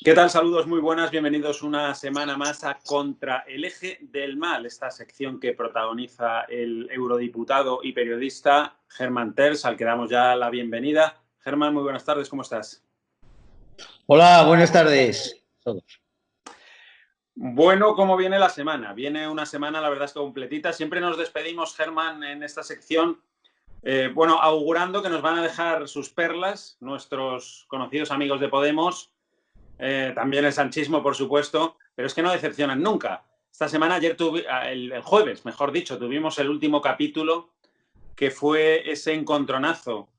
¿Qué tal? Saludos muy buenas, bienvenidos una semana más a Contra el Eje del Mal, esta sección que protagoniza el eurodiputado y periodista Germán Terç, al que damos ya la bienvenida. Germán, muy buenas tardes, ¿cómo estás? Hola, buenas tardes a todos. Bueno, ¿cómo viene la semana? Viene una semana, la verdad es que completita. Siempre nos despedimos, Germán, en esta sección, augurando que nos van a dejar sus perlas, nuestros conocidos amigos de Podemos, también el sanchismo, por supuesto, pero es que no decepcionan nunca. Esta semana, el jueves, mejor dicho, tuvimos el último capítulo, que fue ese encontronazo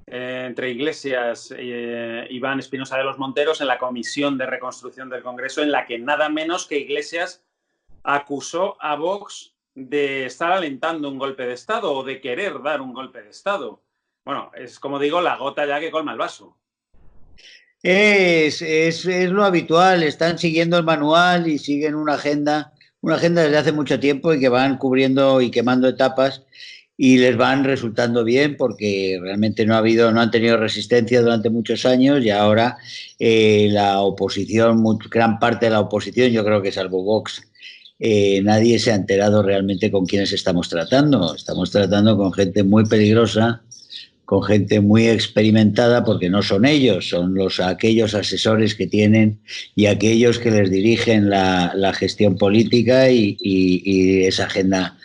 entre Iglesias e Iván Espinosa de los Monteros en la Comisión de Reconstrucción del Congreso, en la que nada menos que Iglesias acusó a Vox de estar alentando un golpe de Estado o de querer dar un golpe de Estado. Bueno, es como digo, la gota ya que colma el vaso. Es lo habitual, están siguiendo el manual y siguen una agenda desde hace mucho tiempo y que van cubriendo y quemando etapas y les van resultando bien porque realmente no han tenido resistencia durante muchos años y ahora la oposición, gran parte de la oposición, yo creo que salvo Vox, nadie se ha enterado realmente con quiénes estamos tratando. Estamos tratando con gente muy peligrosa, con gente muy experimentada, porque no son ellos, son aquellos asesores que tienen y aquellos que les dirigen la gestión política y esa agenda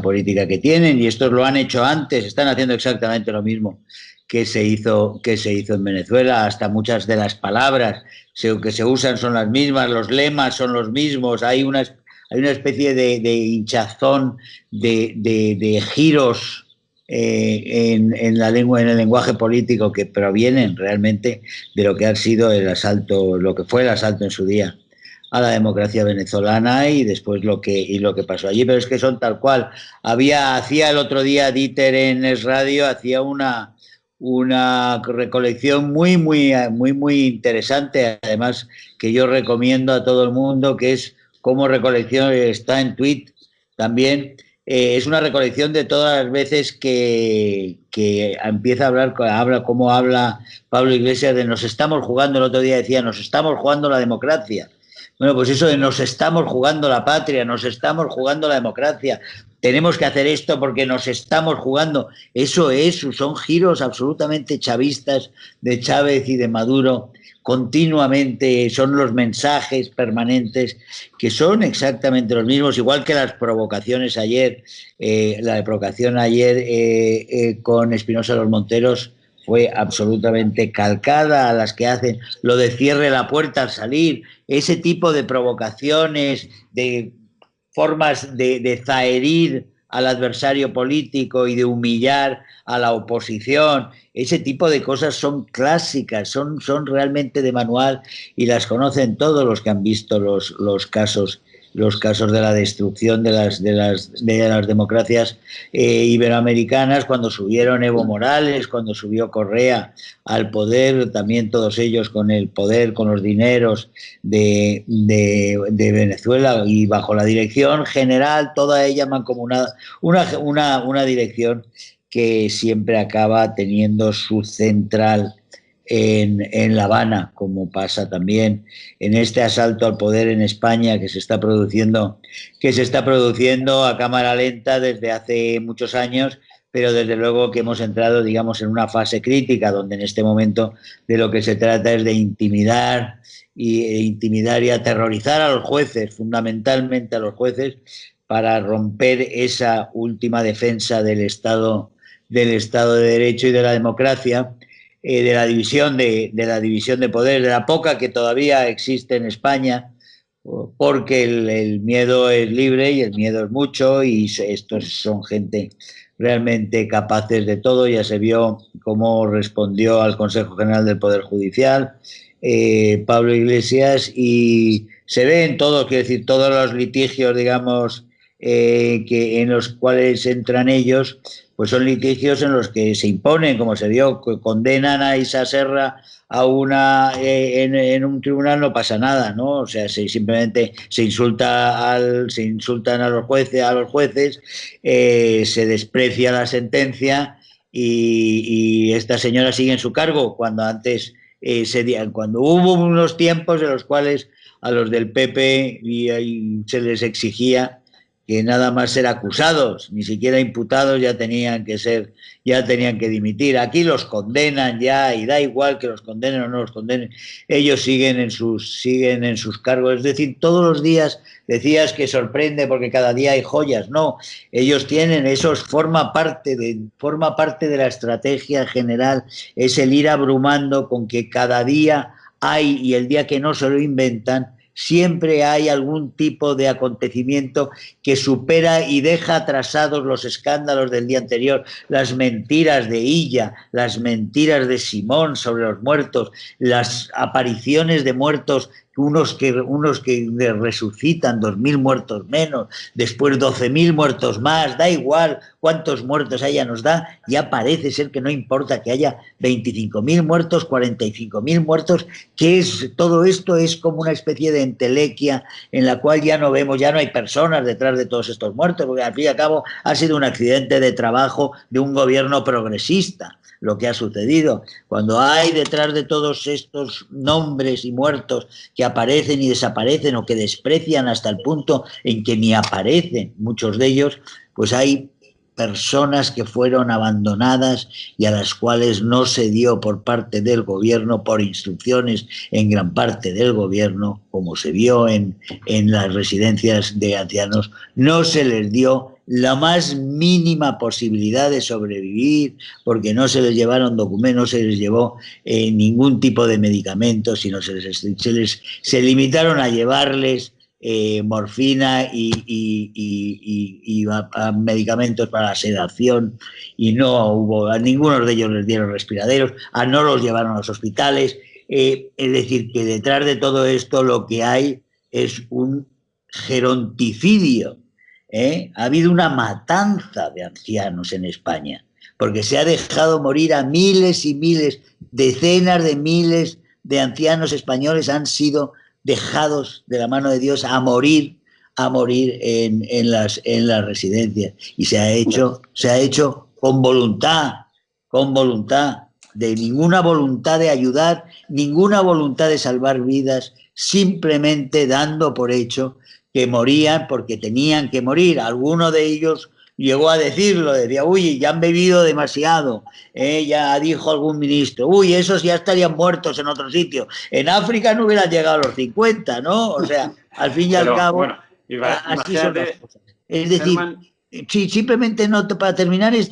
política que tienen. Y estos lo han hecho antes, están haciendo exactamente lo mismo que se hizo en Venezuela. Hasta muchas de las palabras que se usan son las mismas, los lemas son los mismos, hay una especie de hinchazón, de giros en la lengua, en el lenguaje político, que provienen realmente de lo que ha sido el asalto, lo que fue el asalto en su día a la democracia venezolana y después lo que pasó allí. Pero es que son tal cual. Hacía el otro día Dieter en Es Radio, hacía una recolección muy interesante, además, que yo recomiendo a todo el mundo, que es como recolección, está en Tweet también. Es una recolección de todas las veces que empieza a habla como habla Pablo Iglesias de nos estamos jugando. El otro día decía, nos estamos jugando la democracia. Bueno, pues eso de nos estamos jugando la patria, nos estamos jugando la democracia, tenemos que hacer esto porque nos estamos jugando. Son giros absolutamente chavistas de Chávez y de Maduro, continuamente, son los mensajes permanentes que son exactamente los mismos, igual que las provocaciones ayer. La provocación ayer con Espinosa de los Monteros fue absolutamente calcada a las que hacen lo de cierre la puerta al salir, ese tipo de provocaciones, de formas de zaherir al adversario político y de humillar a la oposición. Ese tipo de cosas son clásicas, son realmente de manual y las conocen todos los que han visto los casos de la destrucción de las democracias iberoamericanas, cuando subieron Evo Morales, cuando subió Correa al poder, también todos ellos con el poder, con los dineros de Venezuela y bajo la dirección general, toda ella mancomunada, una dirección que siempre acaba teniendo su central en La Habana, como pasa también en este asalto al poder en España que se está produciendo a cámara lenta desde hace muchos años, pero desde luego que hemos entrado, digamos, en una fase crítica donde en este momento de lo que se trata es de intimidar y aterrorizar a los jueces, fundamentalmente a los jueces, para romper esa última defensa del Estado de Derecho y de la democracia, de la división de poderes, de la poca que todavía existe en España, porque el miedo es libre y el miedo es mucho, y estos son gente realmente capaces de todo. Ya se vio cómo respondió al Consejo General del Poder Judicial Pablo Iglesias, y se ve en todos, quiero decir, todos los litigios, digamos, que en los cuales entran ellos, pues son litigios en los que se imponen, como se vio, condenan a Isa Serra a en un tribunal, no pasa nada, ¿no? O sea, simplemente se insultan a los jueces, se desprecia la sentencia y esta señora sigue en su cargo, cuando antes cuando hubo unos tiempos en los cuales a los del PP y se les exigía que nada más ser acusados, ni siquiera imputados, ya tenían que dimitir. Aquí los condenan ya y da igual que los condenen o no los condenen, ellos siguen en sus cargos. Es decir, todos los días decías que sorprende porque cada día hay joyas. No, ellos tienen, eso forma parte de la estrategia general, es el ir abrumando con que cada día hay, y el día que no se lo inventan, siempre hay algún tipo de acontecimiento que supera y deja atrasados los escándalos del día anterior, las mentiras de Illa, las mentiras de Simón sobre los muertos, las apariciones de muertos, unos que resucitan, 2.000 muertos menos, después 12.000 muertos más, da igual cuántos muertos haya, nos da, ya parece ser que no importa que haya 25.000 muertos, 45.000 muertos, que es todo esto es como una especie de entelequia en la cual ya no vemos, ya no hay personas detrás de todos estos muertos, porque al fin y al cabo ha sido un accidente de trabajo de un gobierno progresista lo que ha sucedido. Cuando hay detrás de todos estos nombres y muertos que aparecen y desaparecen o que desprecian hasta el punto en que ni aparecen muchos de ellos, pues hay personas que fueron abandonadas y a las cuales no se dio por parte del gobierno, por instrucciones en gran parte del gobierno, como se vio en las residencias de ancianos, no se les dio la más mínima posibilidad de sobrevivir, porque no se les llevaron documentos, no se les llevó ningún tipo de medicamentos, sino se limitaron a llevarles morfina y medicamentos para la sedación, y no hubo, a ninguno de ellos les dieron respiraderos, no los llevaron a los hospitales. Es decir, que detrás de todo esto lo que hay es un geronticidio. Ha habido una matanza de ancianos en España, porque se ha dejado morir a miles y miles, decenas de miles de ancianos españoles han sido dejados de la mano de Dios a morir en las residencias, y se ha hecho con voluntad, de ninguna voluntad de ayudar, ninguna voluntad de salvar vidas, simplemente dando por hecho que morían porque tenían que morir. Alguno de ellos llegó a decirlo, decía, uy, ya han bebido demasiado, ya dijo algún ministro, uy, esos ya estarían muertos en otro sitio. En África no hubieran llegado a los 50, ¿no? O sea, al fin y al cabo, bueno, así son las cosas. Es decir, sí, simplemente para terminar es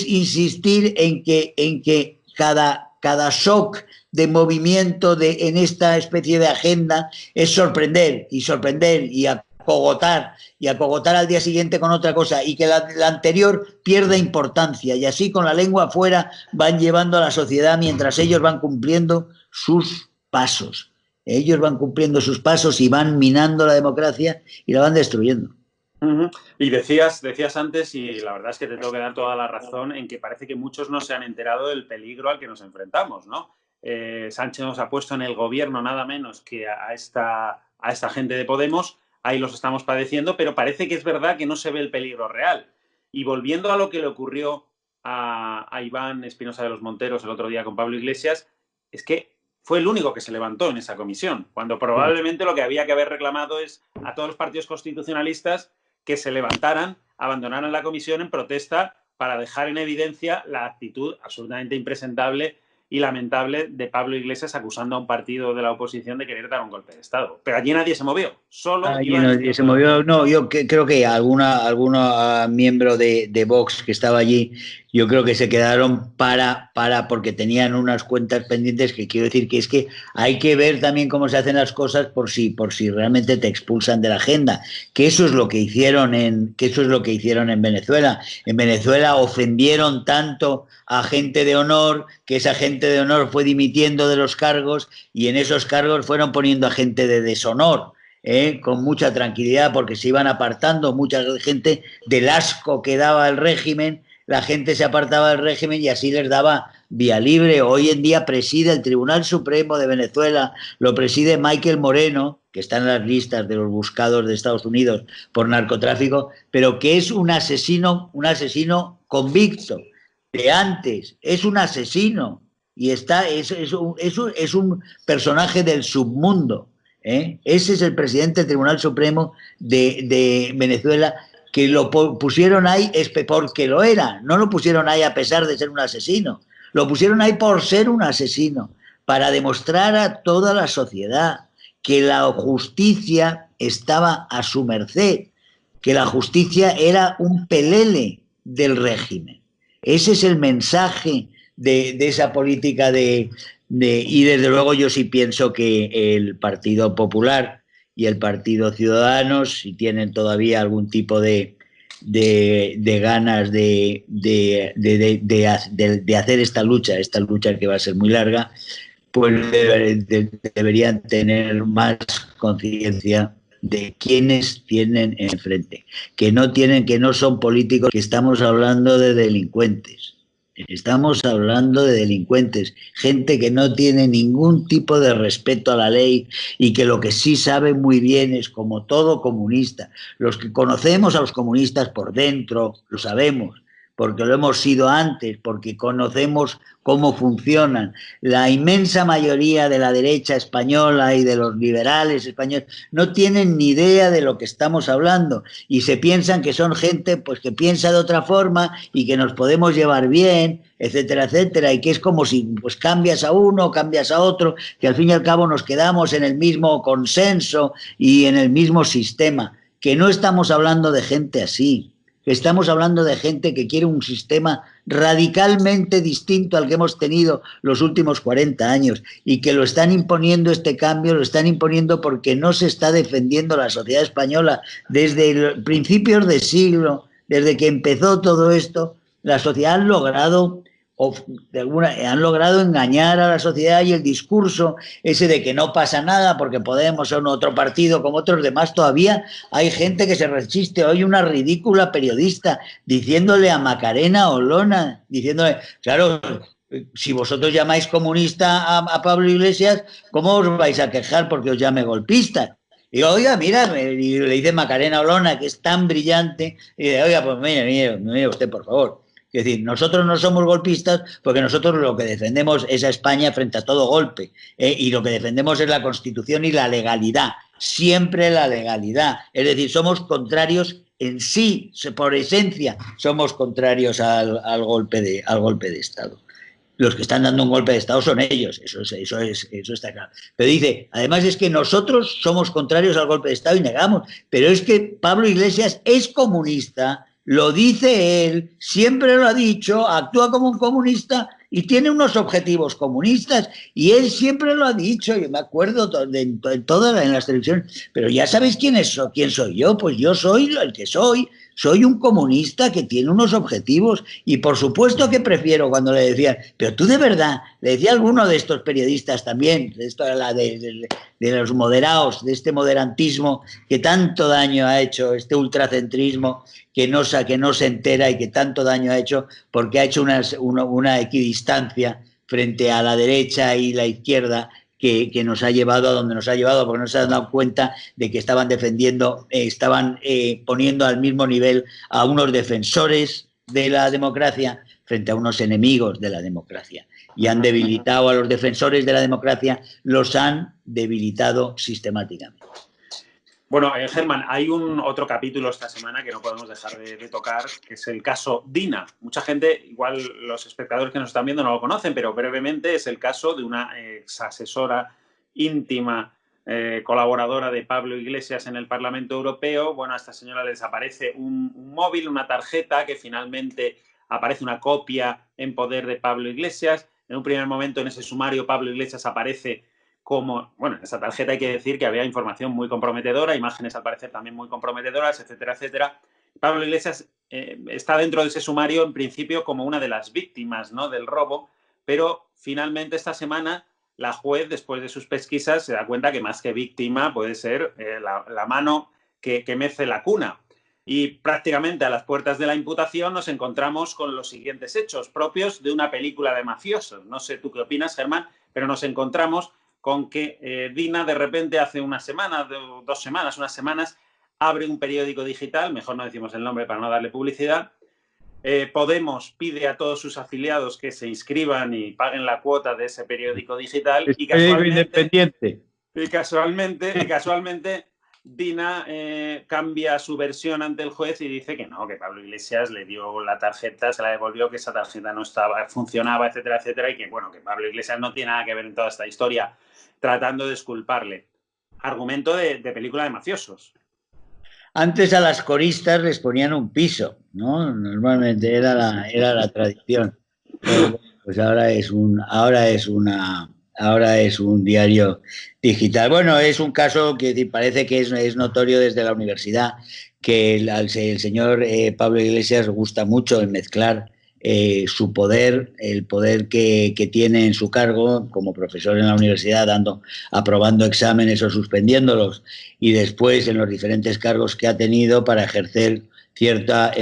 insistir en que cada shock de movimiento en esta especie de agenda es sorprender y acogotar al día siguiente con otra cosa, y que la anterior pierda importancia, y así con la lengua afuera van llevando a la sociedad mientras ellos van cumpliendo sus pasos. Ellos van cumpliendo sus pasos y van minando la democracia y la van destruyendo. Y decías antes, y la verdad es que te tengo que dar toda la razón, en que parece que muchos no se han enterado del peligro al que nos enfrentamos, ¿no? Sánchez nos ha puesto en el gobierno nada menos que a esta gente de Podemos, ahí los estamos padeciendo, pero parece que es verdad que no se ve el peligro real. Y volviendo a lo que le ocurrió a Iván Espinosa de los Monteros el otro día con Pablo Iglesias, es que fue el único que se levantó en esa comisión, cuando probablemente lo que había que haber reclamado es a todos los partidos constitucionalistas que se levantaran, abandonaran la comisión en protesta para dejar en evidencia la actitud absolutamente impresentable y lamentable de Pablo Iglesias acusando a un partido de la oposición de querer dar un golpe de Estado. Pero allí nadie se movió, solo nadie se movió. No, yo creo que alguna miembro de Vox que estaba allí, yo creo que se quedaron porque tenían unas cuentas pendientes, que quiero decir que es que hay que ver también cómo se hacen las cosas por si realmente te expulsan de la agenda, que eso es lo que hicieron en Venezuela. En Venezuela ofendieron tanto a gente de honor que esa gente de honor fue dimitiendo de los cargos, y en esos cargos fueron poniendo a gente de deshonor. Con mucha tranquilidad, porque se iban apartando mucha gente del asco que daba el régimen. La gente se apartaba del régimen y así les daba vía libre. Hoy en día preside el Tribunal Supremo de Venezuela, lo preside Michael Moreno, que está en las listas de los buscados de Estados Unidos por narcotráfico, pero que es un asesino convicto de antes, es un asesino. y es un personaje del submundo. Ese es el presidente del Tribunal Supremo de Venezuela, que lo pusieron ahí porque lo era, no lo pusieron ahí a pesar de ser un asesino, lo pusieron ahí por ser un asesino, para demostrar a toda la sociedad que la justicia estaba a su merced, que la justicia era un pelele del régimen. Ese es el mensaje de esa política y desde luego yo sí pienso que el Partido Popular y el Partido Ciudadanos, si tienen todavía algún tipo de ganas de hacer esta lucha que va a ser muy larga, pues deberían tener más conciencia de quienes tienen enfrente, que no son políticos, que estamos hablando de delincuentes. Estamos hablando de delincuentes, gente que no tiene ningún tipo de respeto a la ley y que lo que sí sabe muy bien es, como todo comunista, los que conocemos a los comunistas por dentro, lo sabemos, porque lo hemos sido antes, porque conocemos cómo funcionan. La inmensa mayoría de la derecha española y de los liberales españoles no tienen ni idea de lo que estamos hablando y se piensan que son gente pues que piensa de otra forma y que nos podemos llevar bien, etcétera, etcétera, y que es como si pues cambias a uno, cambias a otro, que al fin y al cabo nos quedamos en el mismo consenso y en el mismo sistema, que no estamos hablando de gente así. Estamos hablando de gente que quiere un sistema radicalmente distinto al que hemos tenido los últimos 40 años y que lo están imponiendo, este cambio lo están imponiendo porque no se está defendiendo la sociedad española desde principios de siglo, desde que empezó todo esto. La sociedad han logrado engañar a la sociedad, y el discurso ese de que no pasa nada porque Podemos ser otro partido como otros demás, todavía hay gente que se resiste. Hoy una ridícula periodista diciéndole a Macarena Olona, diciéndole, claro, si vosotros llamáis comunista a Pablo Iglesias, ¿cómo os vais a quejar porque os llame golpista? Y oiga, mira, y le dice Macarena Olona, que es tan brillante, y dice, oiga, pues mire usted, por favor. Es decir, nosotros no somos golpistas porque nosotros lo que defendemos es a España frente a todo golpe, y lo que defendemos es la Constitución y la legalidad, siempre la legalidad. Es decir, somos contrarios en sí, por esencia, somos contrarios al golpe de Estado. Los que están dando un golpe de Estado son ellos, eso está claro. Pero dice, además es que nosotros somos contrarios al golpe de Estado y negamos, pero es que Pablo Iglesias es comunista, lo dice él, siempre lo ha dicho, actúa como un comunista y tiene unos objetivos comunistas, y él siempre lo ha dicho. Yo me acuerdo en las televisiones, pero ya sabéis quién soy yo, pues yo soy el que soy un comunista que tiene unos objetivos, y por supuesto que prefiero, cuando le decían, pero tú de verdad, le decía a alguno de estos periodistas también, de los moderados, de este moderantismo que tanto daño ha hecho, este ultracentrismo que no se entera y que tanto daño ha hecho, porque ha hecho una equidistancia frente a la derecha y la izquierda que nos ha llevado a donde nos ha llevado, porque no se han dado cuenta de que estaban poniendo al mismo nivel a unos defensores de la democracia frente a unos enemigos de la democracia. Y han debilitado a los defensores de la democracia, los han debilitado sistemáticamente. Bueno, Germán, hay otro capítulo esta semana que no podemos dejar de tocar, que es el caso Dina. Mucha gente, igual los espectadores que nos están viendo no lo conocen, pero brevemente es el caso de una ex asesora íntima, colaboradora de Pablo Iglesias en el Parlamento Europeo. Bueno, a esta señora le desaparece un móvil, una tarjeta, que finalmente aparece una copia en poder de Pablo Iglesias. En un primer momento, en ese sumario, Pablo Iglesias aparece como, bueno, en esa tarjeta hay que decir que había información muy comprometedora, imágenes al parecer también muy comprometedoras, etcétera, etcétera. Pablo Iglesias está dentro de ese sumario en principio como una de las víctimas, ¿no?, del robo, pero finalmente esta semana la juez, después de sus pesquisas, se da cuenta que más que víctima puede ser la mano que mece la cuna. Y prácticamente a las puertas de la imputación nos encontramos con los siguientes hechos propios de una película de mafiosos. No sé tú qué opinas, Germán, pero nos encontramos con que Dina de repente hace una semana, 2 semanas, unas semanas, abre un periódico digital, mejor no decimos el nombre para no darle publicidad, Podemos pide a todos sus afiliados que se inscriban y paguen la cuota de ese periódico digital Es periódico independiente. Y casualmente Dina cambia su versión ante el juez y dice que no, que Pablo Iglesias le dio la tarjeta, se la devolvió, que esa tarjeta no funcionaba, etcétera, etcétera, y que bueno, que Pablo Iglesias no tiene nada que ver en toda esta historia, tratando de exculparle. Argumento de película de mafiosos. Antes a las coristas les ponían un piso, ¿no? Normalmente era la tradición. Pero, pues ahora es un diario digital. Bueno, es un caso que parece que es notorio desde la universidad, que el señor Pablo Iglesias gusta mucho en mezclar su poder, el poder que tiene en su cargo como profesor en la universidad, aprobando exámenes o suspendiéndolos, y después en los diferentes cargos que ha tenido para ejercer cierta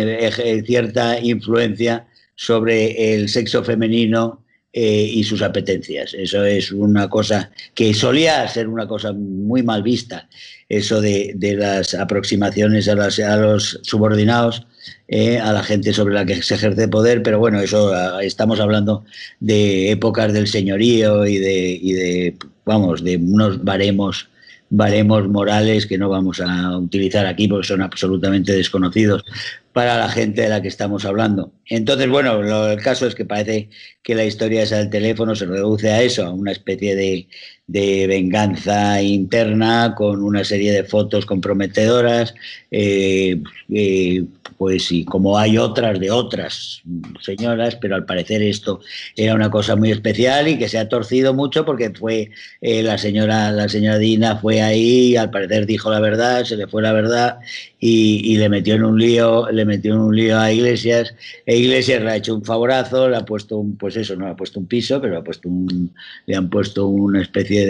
influencia sobre el sexo femenino y sus apetencias. Eso es una cosa que solía ser una cosa muy mal vista, eso de las aproximaciones a los subordinados, a la gente sobre la que se ejerce poder, pero bueno, eso estamos hablando de épocas del señorío y de unos baremos morales que no vamos a utilizar aquí porque son absolutamente desconocidos para la gente de la que estamos hablando. Entonces, bueno, el caso es que parece que la historia esa del teléfono se reduce a eso, a una especie de venganza interna con una serie de fotos comprometedoras, pues sí, como hay otras de otras señoras, pero al parecer esto era una cosa muy especial y que se ha torcido mucho porque fue la señora Dina fue ahí y al parecer dijo la verdad, se le fue la verdad y le metió en un lío a Iglesias, e Iglesias le ha hecho un favorazo, le ha puesto un piso, pero le han puesto una especie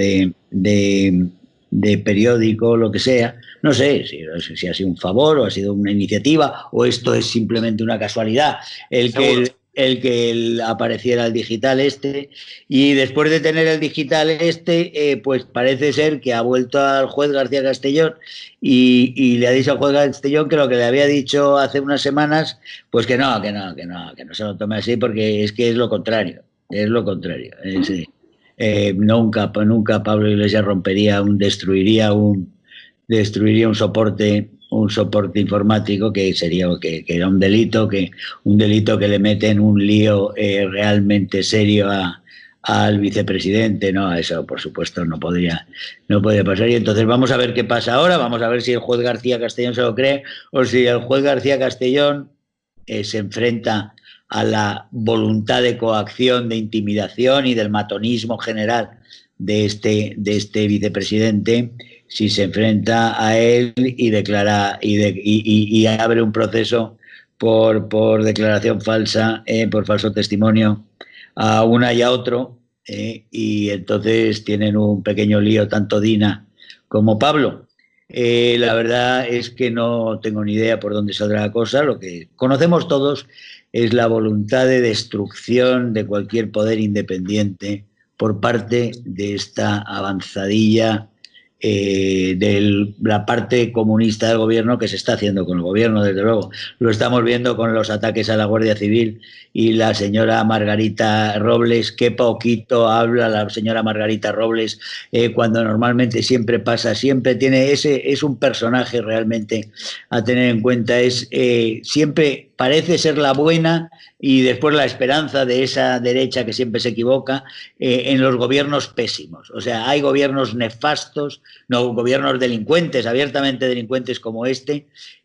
de periódico, lo que sea. No sé si ha sido un favor o ha sido una iniciativa o esto es simplemente una casualidad. El que apareciera el digital y después de tener el digital pues parece ser que ha vuelto al juez García Castellón y le ha dicho al juez Castellón que lo que le había dicho hace unas semanas, pues que no se lo tome así porque es que es lo contrario, sí. Nunca Pablo Iglesias destruiría un soporte informático que era un delito que le mete en un lío realmente serio al vicepresidente. No, eso por supuesto no podría pasar, y entonces vamos a ver qué pasa ahora, vamos a ver si el juez García Castellón se lo cree o si el juez García Castellón se enfrenta a la voluntad de coacción, de intimidación y del matonismo general de este vicepresidente, si se enfrenta a él y declara y abre un proceso por declaración falsa, por falso testimonio a una y a otro, y entonces tienen un pequeño lío tanto Dina como Pablo. La verdad es que no tengo ni idea por dónde saldrá la cosa. Lo que conocemos todos es la voluntad de destrucción de cualquier poder independiente por parte de esta avanzadilla de la parte comunista del gobierno, que se está haciendo con el gobierno, desde luego. Lo estamos viendo con los ataques a la Guardia Civil y la señora Margarita Robles. Qué poquito habla la señora Margarita Robles, cuando normalmente siempre pasa, siempre tiene es un personaje realmente a tener en cuenta. Siempre parece ser la buena y después la esperanza de esa derecha que siempre se equivoca en los gobiernos pésimos. O sea, hay gobiernos nefastos, no gobiernos delincuentes, abiertamente delincuentes como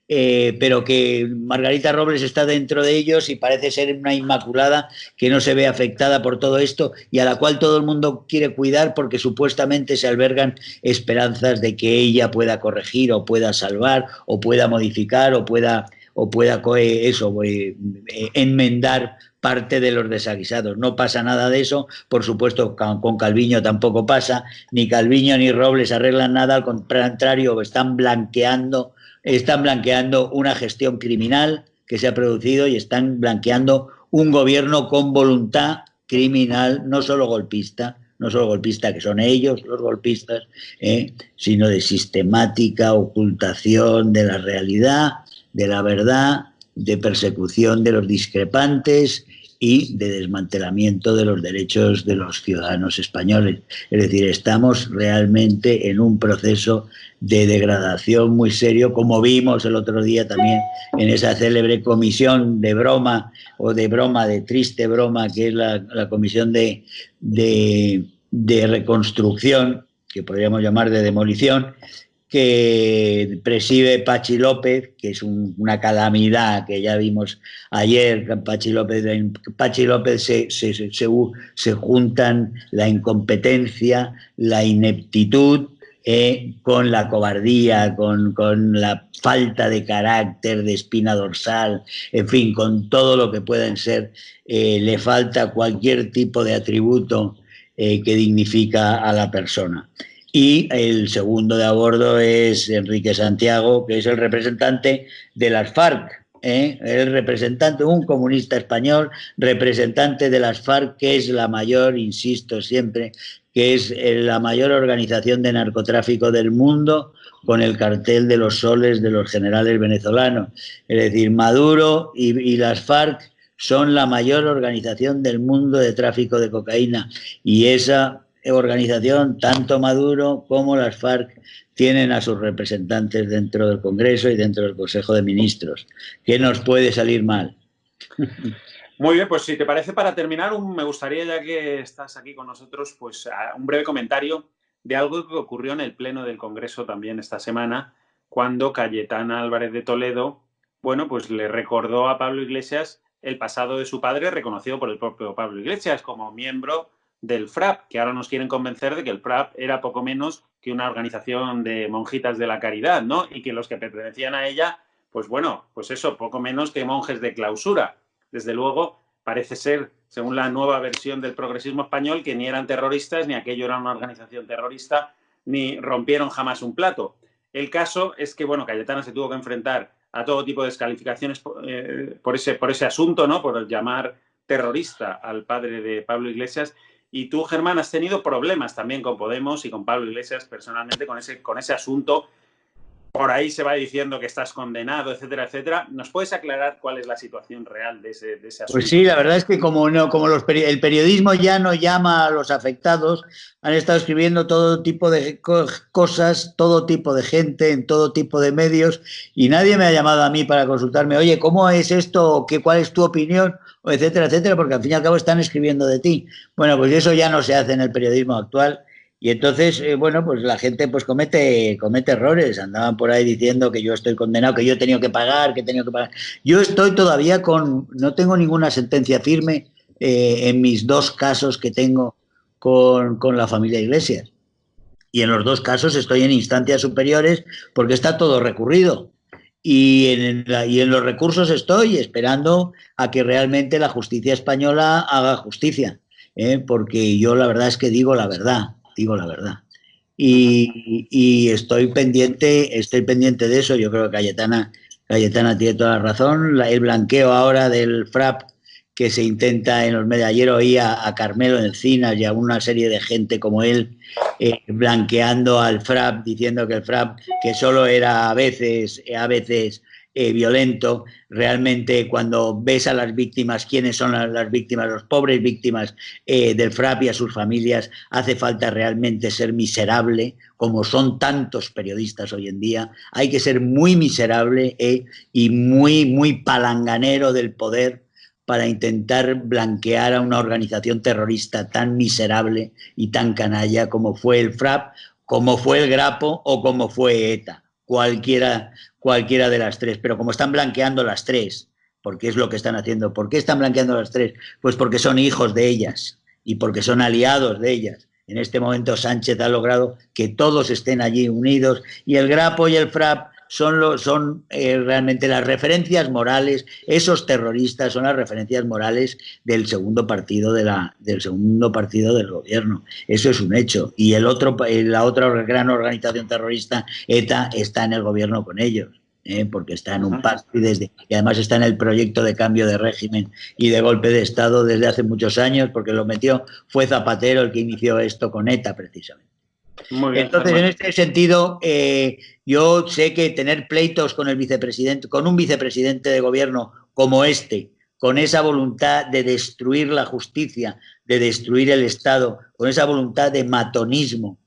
pero que Margarita Robles está dentro de ellos y parece ser una inmaculada que no se ve afectada por todo esto y a la cual todo el mundo quiere cuidar porque supuestamente se albergan esperanzas de que ella pueda corregir o pueda salvar o pueda modificar o pueda enmendar parte de los desaguisados. No pasa nada de eso, por supuesto. Con Calviño tampoco pasa, ni Calviño ni Robles arreglan nada, al contrario, están blanqueando una gestión criminal que se ha producido y están blanqueando un gobierno con voluntad criminal, no solo golpista, que son ellos los golpistas, sino de sistemática ocultación de la realidad, de la verdad de persecución de los discrepantes y de desmantelamiento de los derechos de los ciudadanos españoles. Es decir, estamos realmente en un proceso de degradación muy serio, como vimos el otro día también en esa célebre comisión de broma, o de triste broma, que es la comisión de reconstrucción, que podríamos llamar de demolición, que preside Pachi López, que es una calamidad que ya vimos ayer. Pachi López se juntan la incompetencia, la ineptitud, con la cobardía, con la falta de carácter, de espina dorsal, en fin, con todo lo que pueden ser. Le falta cualquier tipo de atributo que dignifica a la persona. Y el segundo de a bordo es Enrique Santiago, que es el representante de las FARC, el representante, un comunista español, representante de las FARC, que es la mayor, insisto siempre, que es la mayor organización de narcotráfico del mundo, con el cartel de los soles de los generales venezolanos. Es decir, Maduro y las FARC son la mayor organización del mundo de tráfico de cocaína, y esa organización, tanto Maduro como las FARC, tienen a sus representantes dentro del Congreso y dentro del Consejo de Ministros. ¿Qué nos puede salir mal? Muy bien, pues si te parece, para terminar, me gustaría, ya que estás aquí con nosotros, pues un breve comentario de algo que ocurrió en el Pleno del Congreso también esta semana, cuando Cayetana Álvarez de Toledo, bueno, pues le recordó a Pablo Iglesias el pasado de su padre, reconocido por el propio Pablo Iglesias como miembro del FRAP, que ahora nos quieren convencer de que el FRAP era poco menos que una organización de monjitas de la caridad, ¿no? Y que los que pertenecían a ella, pues bueno, pues eso, poco menos que monjes de clausura. Desde luego, parece ser, según la nueva versión del progresismo español, que ni eran terroristas, ni aquello era una organización terrorista, ni rompieron jamás un plato. El caso es que, bueno, Cayetana se tuvo que enfrentar a todo tipo de descalificaciones por ese asunto, ¿no? Por llamar terrorista al padre de Pablo Iglesias. Y tú, Germán, has tenido problemas también con Podemos y con Pablo Iglesias personalmente con ese asunto. Por ahí se va diciendo que estás condenado, etcétera, etcétera. ¿Nos puedes aclarar cuál es la situación real de ese asunto? Pues sí, la verdad es que el periodismo ya no llama a los afectados, han estado escribiendo todo tipo de cosas, todo tipo de gente, en todo tipo de medios, y nadie me ha llamado a mí para consultarme, oye, ¿cómo es esto? ¿Cuál es tu opinión? Etcétera, etcétera, porque al fin y al cabo están escribiendo de ti. Bueno, pues eso ya no se hace en el periodismo actual. Y entonces, bueno, pues la gente pues comete errores. Andaban por ahí diciendo que yo estoy condenado, que yo he tenido que pagar, que he tenido que pagar. Yo estoy todavía no tengo ninguna sentencia firme en mis dos casos que tengo con la familia Iglesias. Y en los dos casos estoy en instancias superiores porque está todo recurrido. Y en los recursos estoy esperando a que realmente la justicia española haga justicia. Porque yo la verdad es que digo la verdad. Y estoy pendiente de eso. Yo creo que Cayetana tiene toda la razón. El blanqueo ahora del FRAP que se intenta en los medios. Ayer oí a Carmelo Encinas y a una serie de gente como él blanqueando al FRAP, diciendo que el FRAP, que solo era a veces violento. Realmente, cuando ves a las víctimas, quiénes son las víctimas, los pobres víctimas del FRAP y a sus familias, hace falta realmente ser miserable, como son tantos periodistas hoy en día. Hay que ser muy miserable y muy palanganero del poder para intentar blanquear a una organización terrorista tan miserable y tan canalla como fue el FRAP, como fue el Grapo o como fue ETA. Cualquiera de las tres, pero como están blanqueando las tres, porque es lo que están haciendo. ¿Por qué están blanqueando las tres? Pues porque son hijos de ellas y porque son aliados de ellas. En este momento Sánchez ha logrado que todos estén allí unidos, y el Grapo y el FRAP son realmente las referencias morales. Esos terroristas son las referencias morales del segundo partido del gobierno. Eso es un hecho. Y la otra gran organización terrorista, ETA, está en el gobierno con ellos. Porque está en un pacto y además está en el proyecto de cambio de régimen y de golpe de Estado desde hace muchos años, porque fue Zapatero el que inició esto con ETA, precisamente. Muy bien, Entonces, Germán. en este sentido, yo sé que tener pleitos con el vicepresidente, con un vicepresidente de gobierno como este, con esa voluntad de destruir la justicia, de destruir el Estado, con esa voluntad de matonismo,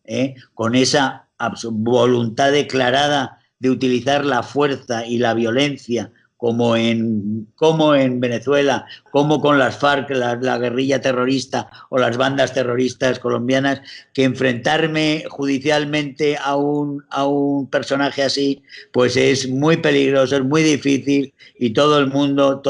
con esa voluntad declarada de utilizar la fuerza y la violencia como en Venezuela, como con las FARC, la guerrilla terrorista o las bandas terroristas colombianas, que enfrentarme judicialmente a un personaje así, pues es muy peligroso, es muy difícil y todo el mundo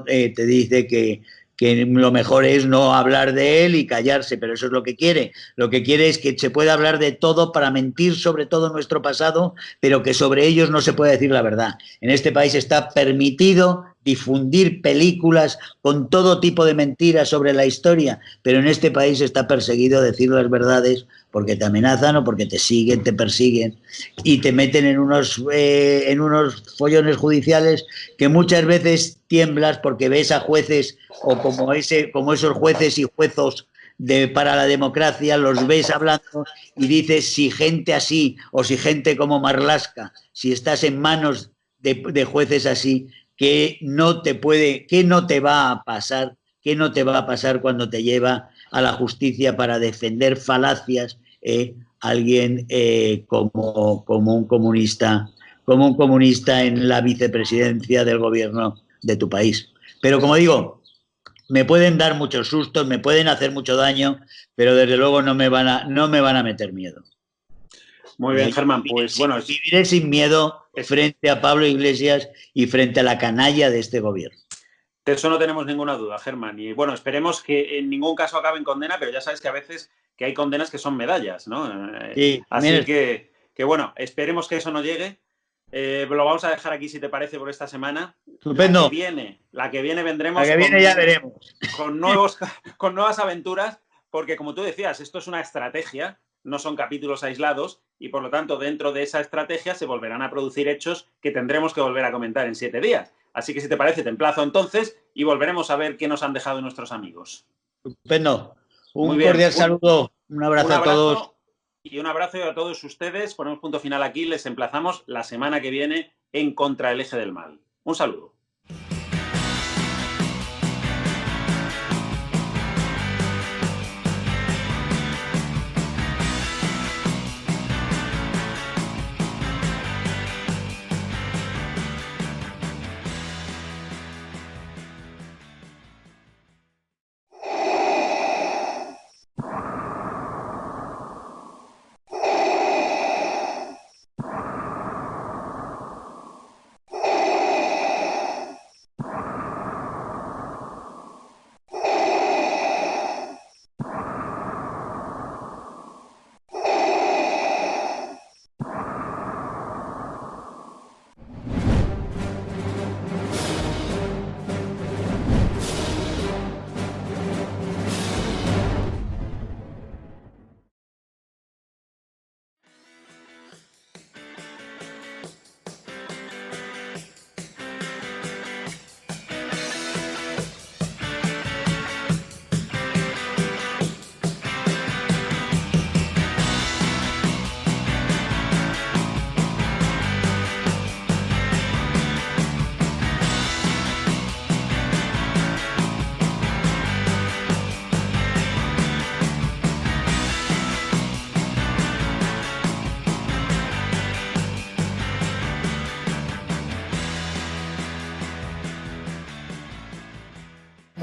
te dice que lo mejor es no hablar de él y callarse, pero eso es lo que quiere. Lo que quiere es que se pueda hablar de todo para mentir sobre todo nuestro pasado, pero que sobre ellos no se puede decir la verdad. En este país está permitido difundir películas con todo tipo de mentiras sobre la historia, pero en este país está perseguido decir las verdades porque te amenazan o porque te siguen, te persiguen y te meten en unos follones judiciales que muchas veces tiemblas porque ves a jueces o como esos jueces y juezos para la democracia, los ves hablando y dices si gente así o si gente como Marlaska, si estás en manos de jueces así, ¿qué no te va a pasar? ¿Qué no te va a pasar cuando te lleva a la justicia para defender falacias alguien como un comunista en la vicepresidencia del gobierno de tu país? Pero como digo, me pueden dar muchos sustos, me pueden hacer mucho daño, pero desde luego no me van a meter miedo. Muy bien, Germán. Pues bueno, viviré sin miedo frente a Pablo Iglesias y frente a la canalla de este gobierno. De eso no tenemos ninguna duda, Germán. Y bueno, esperemos que en ningún caso acabe en condena, pero ya sabes que a veces que hay condenas que son medallas, ¿no? Sí, así que bueno, esperemos que eso no llegue. Lo vamos a dejar aquí, si te parece, por esta semana. Estupendo. La que viene vendremos. La que viene ya veremos. Con nuevas aventuras, porque como tú decías, esto es una estrategia, no son capítulos aislados, y por lo tanto, dentro de esa estrategia se volverán a producir hechos que tendremos que volver a comentar en 7 días. Así que, si te parece, te emplazo entonces y volveremos a ver qué nos han dejado nuestros amigos. Estupendo. Un cordial saludo. Un abrazo a todos. Y un abrazo a todos ustedes. Ponemos punto final aquí. Les emplazamos la semana que viene en Contra el Eje del Mal. Un saludo.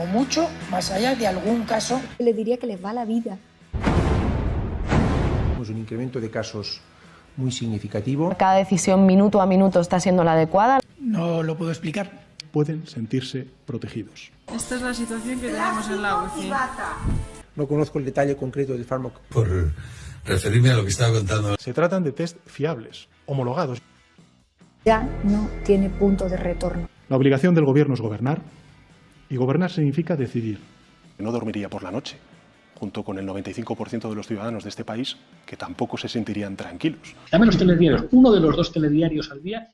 Como mucho, más allá de algún caso. Le diría que les va la vida. Tenemos un incremento de casos muy significativo. Cada decisión minuto a minuto está siendo la adecuada. No lo puedo explicar. Pueden sentirse protegidos. Esta es la situación que tenemos en la UCI. No conozco el detalle concreto del fármaco. Por referirme a lo que estaba contando. Se tratan de test fiables, homologados. Ya no tiene punto de retorno. La obligación del gobierno es gobernar, y gobernar significa decidir. No dormiría por la noche, junto con el 95% de los ciudadanos de este país, que tampoco se sentirían tranquilos. Dame los telediarios, uno de los 2 telediarios al día.